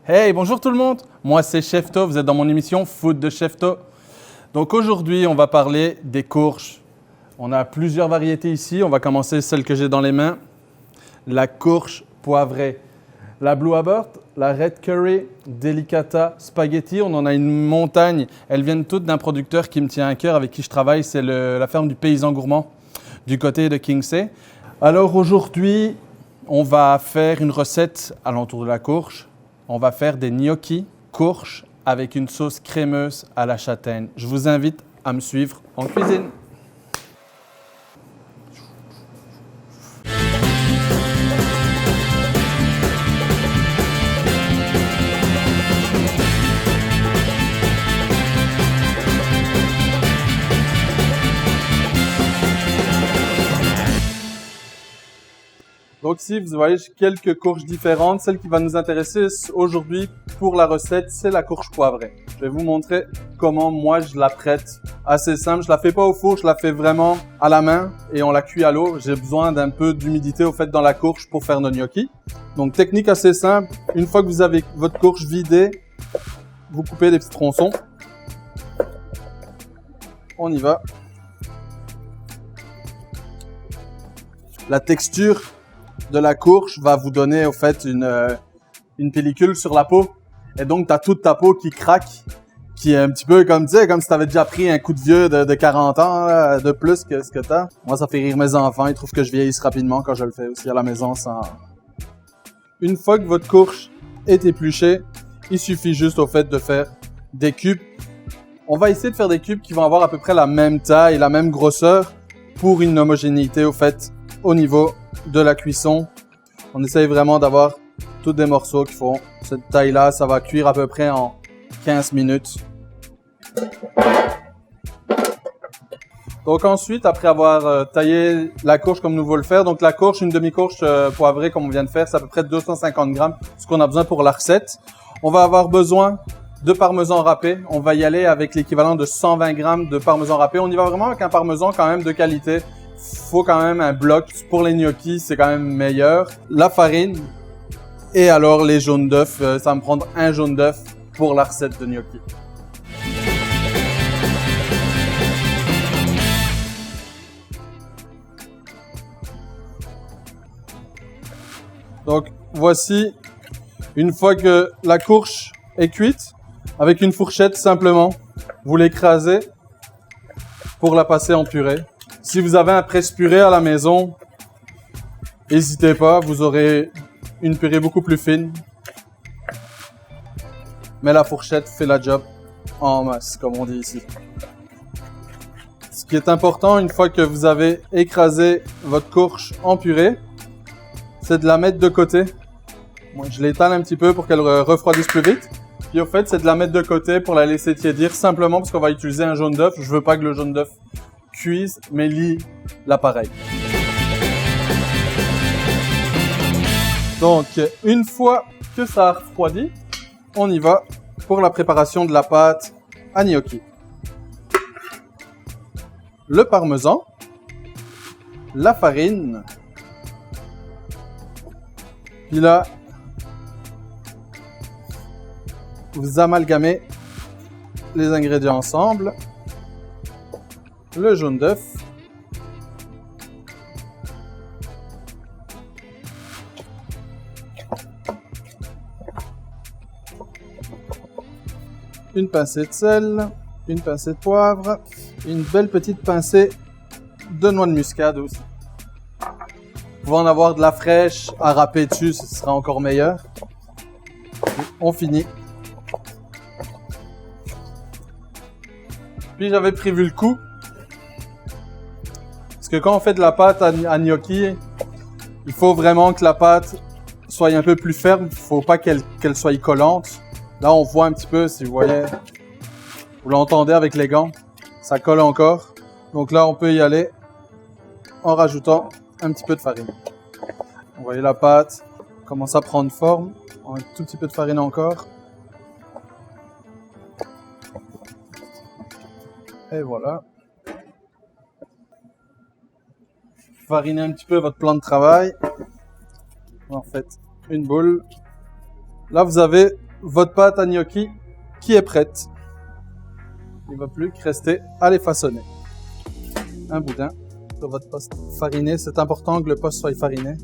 Hey, bonjour tout le monde. Moi, c'est Chefto. Vous êtes dans mon émission Food de Chefto. Donc aujourd'hui, on va parler des courges. On a plusieurs variétés ici. On va commencer celle que j'ai dans les mains. La courge poivrée. La Blue Abort, la Red Curry, Delicata, Spaghetti. On en a une montagne. Elles viennent toutes d'un producteur qui me tient à cœur, avec qui je travaille. C'est la ferme du Paysan Gourmand du côté de Kingsay. Alors aujourd'hui, on va faire une recette alentour de la courge. On va faire des gnocchis courges avec une sauce crémeuse à la châtaigne. Je vous invite à me suivre en cuisine. Donc ici, vous voyez, j'ai quelques courges différentes. Celle qui va nous intéresser aujourd'hui pour la recette, c'est la courge poivrée. Je vais vous montrer comment moi je la prête. Assez simple, je la fais pas au four, je la fais vraiment à la main et on la cuit à l'eau. J'ai besoin d'un peu d'humidité au fait dans la courge pour faire nos gnocchis. Donc technique assez simple, une fois que vous avez votre courge vidée, vous coupez des petits tronçons. On y va. La texture de la courge va vous donner au fait une pellicule sur la peau et donc tu as toute ta peau qui craque, qui est un petit peu comme tu sais, comme si tu avais déjà pris un coup de vieux de 40 ans là, de plus que ce que tu as. Moi ça fait rire mes enfants, ils trouvent que je vieillisse rapidement quand je le fais aussi à la maison sans... Une fois que votre courge est épluchée, il suffit juste au fait de faire des cubes. On va essayer de faire des cubes qui vont avoir à peu près la même taille, la même grosseur pour une homogénéité au fait au niveau de la cuisson. On essaye vraiment d'avoir tous des morceaux qui font cette taille-là. Ça va cuire à peu près en 15 minutes. Donc ensuite, après avoir taillé la courge comme nous voulons le faire, donc la courge, une demi-courge poivrée comme on vient de faire, c'est à peu près 250 grammes, ce qu'on a besoin pour la recette. On va avoir besoin de parmesan râpé. On va y aller avec l'équivalent de 120 grammes de parmesan râpé. On y va vraiment avec un parmesan quand même de qualité. Faut quand même un bloc. Pour les gnocchis, c'est quand même meilleur. La farine et alors les jaunes d'œufs. Ça va me prendre un jaune d'œuf pour la recette de gnocchi. Donc voici, une fois que la courge est cuite, avec une fourchette simplement, vous l'écrasez pour la passer en purée. Si vous avez un presse-purée à la maison, n'hésitez pas, vous aurez une purée beaucoup plus fine. Mais la fourchette fait la job en masse, comme on dit ici. Ce qui est important, une fois que vous avez écrasé votre courge en purée, c'est de la mettre de côté. Moi, je l'étale un petit peu pour qu'elle refroidisse plus vite. Puis au fait, c'est de la mettre de côté pour la laisser tiédir, simplement parce qu'on va utiliser un jaune d'œuf. Je veux pas que le jaune d'œuf cuise, mais lie l'appareil. Donc, une fois que ça a refroidi, on y va pour la préparation de la pâte à gnocchi. Le parmesan, la farine, puis là, vous amalgamez les ingrédients ensemble. Le jaune d'œuf, une pincée de sel, une pincée de poivre, une belle petite pincée de noix de muscade aussi. Vous pouvez en avoir de la fraîche à râper dessus, ce sera encore meilleur. On finit. Puis j'avais prévu le coup. Parce que quand on fait de la pâte à gnocchi, il faut vraiment que la pâte soit un peu plus ferme. Il ne faut pas qu'elle soit collante. Là, on voit un petit peu, si vous voyez, vous l'entendez avec les gants, ça colle encore. Donc là, on peut y aller en rajoutant un petit peu de farine. Vous voyez la pâte commence à prendre forme. Un tout petit peu de farine encore. Et voilà. Farinez un petit peu votre plan de travail. En fait, une boule. Là, vous avez votre pâte à gnocchi qui est prête. Il ne va plus que rester à les façonner. Un boudin sur votre poste fariné. C'est important que le poste soit fariné.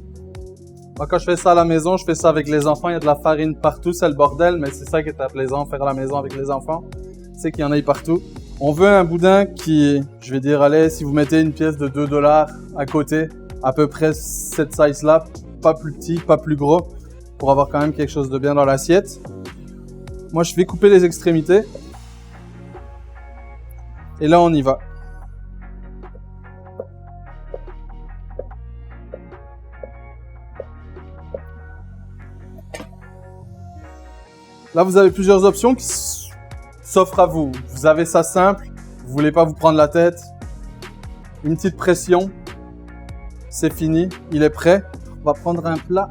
Moi, quand je fais ça à la maison, je fais ça avec les enfants. Il y a de la farine partout, c'est le bordel, mais c'est ça qui est plaisant, faire à la maison avec les enfants. C'est qu'il y en ait partout. On veut un boudin qui, je vais dire, allez, si vous mettez une pièce de 2 $ à côté, à peu près cette size-là, pas plus petit, pas plus gros, pour avoir quand même quelque chose de bien dans l'assiette. Moi, je vais couper les extrémités. Et là, on y va. Là, vous avez plusieurs options qui s'offrent à vous. Vous avez ça simple, vous voulez pas vous prendre la tête. Une petite pression, c'est fini, il est prêt. On va prendre un plat.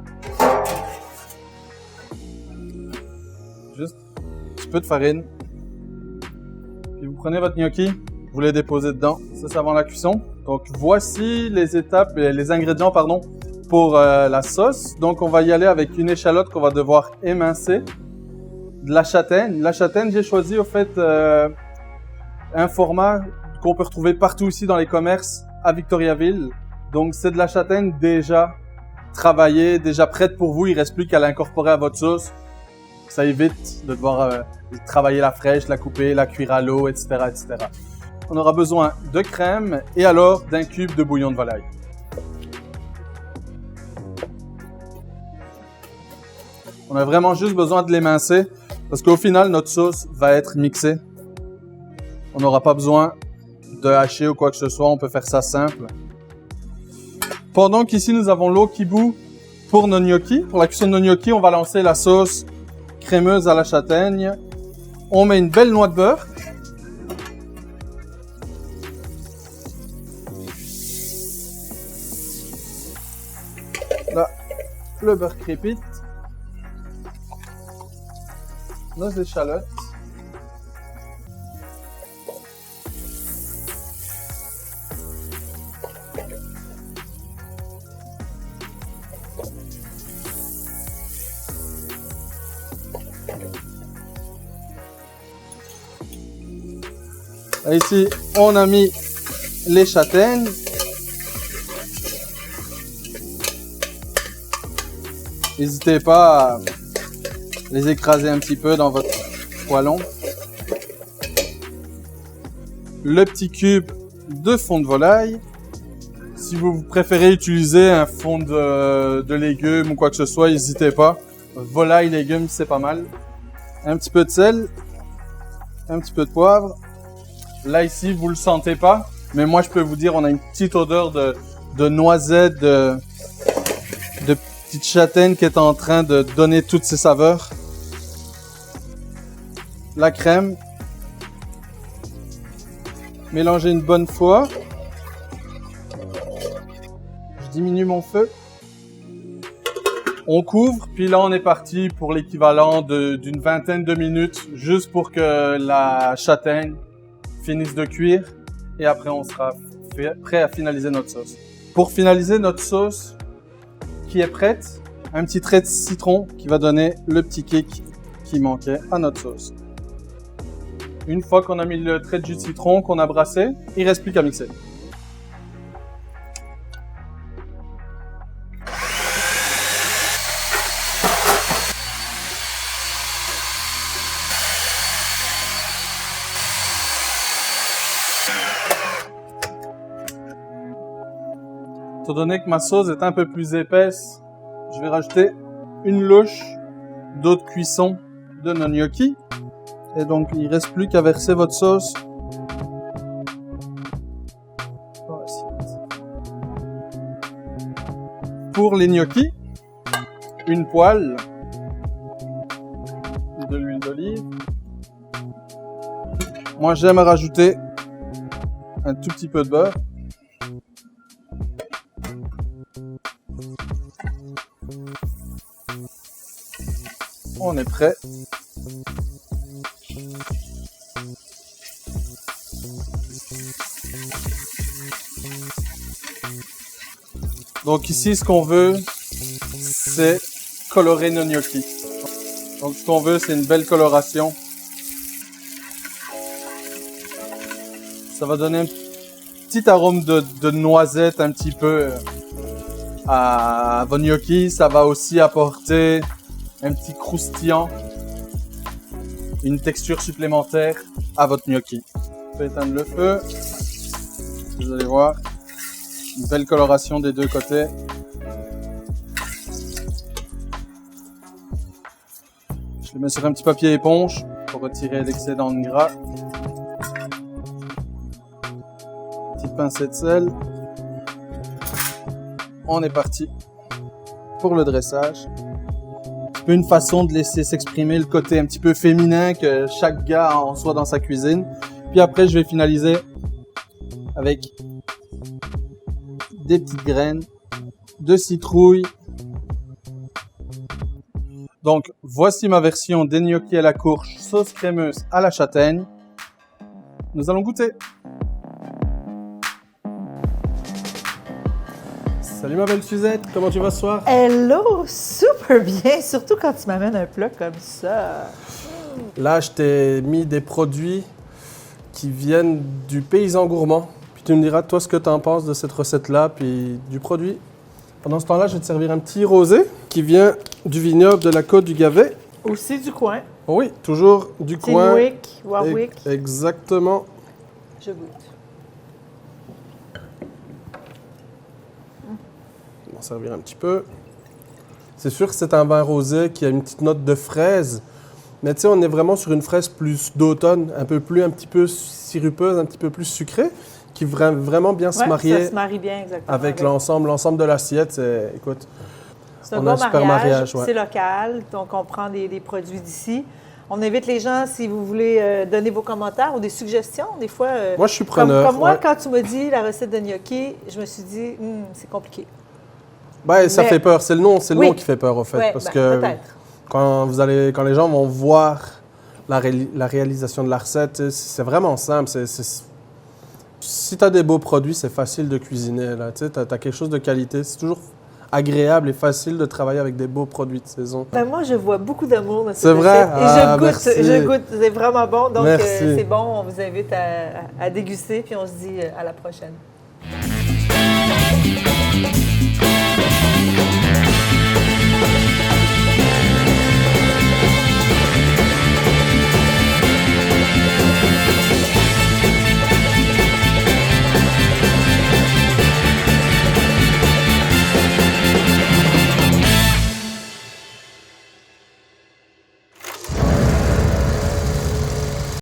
Juste un petit peu de farine. Puis vous prenez votre gnocchi, vous les déposez dedans. Ça, c'est avant la cuisson. Donc, voici les étapes, les ingrédients, pardon, pour la sauce. Donc, on va y aller avec une échalote qu'on va devoir émincer. De la châtaigne. La châtaigne, j'ai choisi au fait un format qu'on peut retrouver partout ici dans les commerces à Victoriaville. Donc, c'est de la châtaigne déjà travaillée, déjà prête pour vous. Il reste plus qu'à l'incorporer à votre sauce. Ça évite de devoir travailler la fraîche, la couper, la cuire à l'eau, etc., etc. On aura besoin de crème et alors d'un cube de bouillon de volaille. On a vraiment juste besoin de l'émincer parce qu'au final, notre sauce va être mixée. On n'aura pas besoin de hacher ou quoi que ce soit, on peut faire ça simple. Pendant qu'ici, nous avons l'eau qui bout pour nos gnocchis. Pour la cuisson de nos gnocchis, on va lancer la sauce crémeuse à la châtaigne. On met une belle noix de beurre. Là, le beurre crépite. Nos échalotes. Et ici, on a mis les châtaignes. N'hésitez pas à les écraser un petit peu dans votre poêlon. Le petit cube de fond de volaille. Si vous préférez utiliser un fond de légumes ou quoi que ce soit, n'hésitez pas. Volaille, légumes, c'est pas mal. Un petit peu de sel. Un petit peu de poivre. Là, ici, vous le sentez pas. Mais moi, je peux vous dire, on a une petite odeur de noisette, de petite châtaigne qui est en train de donner toutes ses saveurs. La crème. Mélangez une bonne fois. Je diminue mon feu. On couvre, puis là on est parti pour l'équivalent d'une vingtaine de minutes, juste pour que la châtaigne finisse de cuire. Et après on sera prêt à finaliser notre sauce. Pour finaliser notre sauce qui est prête, un petit trait de citron qui va donner le petit kick qui manquait à notre sauce. Une fois qu'on a mis le trait de jus de citron, qu'on a brassé, il ne reste plus qu'à mixer. Étant donné que ma sauce est un peu plus épaisse, je vais rajouter une louche d'eau de cuisson de nos gnocchis. Et donc, il ne reste plus qu'à verser votre sauce. Pour les gnocchis, une poêle, de l'huile d'olive. Moi, j'aime rajouter un tout petit peu de beurre. On est prêt. Donc ici, ce qu'on veut, c'est colorer nos gnocchis. Donc Donc, ce qu'on veut, c'est une belle coloration. Ça va donner un petit arôme de noisette un petit peu à vos gnocchis. Ça va aussi apporter un petit croustillant, une texture supplémentaire à votre gnocchi. Je vais éteindre le feu. Vous allez voir une belle coloration des deux côtés. Je le mets sur un petit papier éponge pour retirer l'excédent de gras. Petite pincée de sel. On est parti pour le dressage. Un peu une façon de laisser s'exprimer le côté un petit peu féminin que chaque gars en soit dans sa cuisine. Puis après, je vais finaliser avec des petites graines de citrouille. Donc, voici ma version des gnocchis à la courge, sauce crémeuse à la châtaigne. Nous allons goûter. Salut ma belle Suzette, comment tu vas ce soir? Hello, super bien, surtout quand tu m'amènes un plat comme ça. Là, je t'ai mis des produits qui viennent du paysan gourmand. Puis tu me diras, toi, ce que tu en penses de cette recette-là, puis du produit. Pendant ce temps-là, je vais te servir un petit rosé qui vient du vignoble de la Côte du Gavet. Aussi du coin. Oui, toujours du coin. Tinwick, Warwick. Exactement. Je goûte. On va en servir un petit peu. C'est sûr que c'est un vin rosé qui a une petite note de fraise. Mais tu sais, on est vraiment sur une fraise plus d'automne, un petit peu sirupeuse, un petit peu plus sucrée, qui va vraiment bien se marier ça se marie bien, exactement. avec l'ensemble de l'assiette. Écoute, c'est un on bon a un super mariage. C'est local, donc on prend des produits d'ici. On invite les gens, si vous voulez donner vos commentaires ou des suggestions, des fois. Moi, je suis preneur. Comme moi, ouais. quand tu m'as dit la recette de gnocchi, je me suis dit, c'est compliqué. Ben, ça fait peur. C'est le nom qui fait peur, au fait. Ouais, parce ben, que peut-être. quand les gens vont voir la réalisation de la recette, c'est vraiment simple. Si tu as des beaux produits, c'est facile de cuisiner. Tu as quelque chose de qualité. C'est toujours agréable et facile de travailler avec des beaux produits de saison. Ben moi, je vois beaucoup d'amour dans cette C'est vrai? recette. Et Merci. je goûte. C'est vraiment bon. Donc, Merci. c'est bon. On vous invite à déguster. Puis on se dit à la prochaine.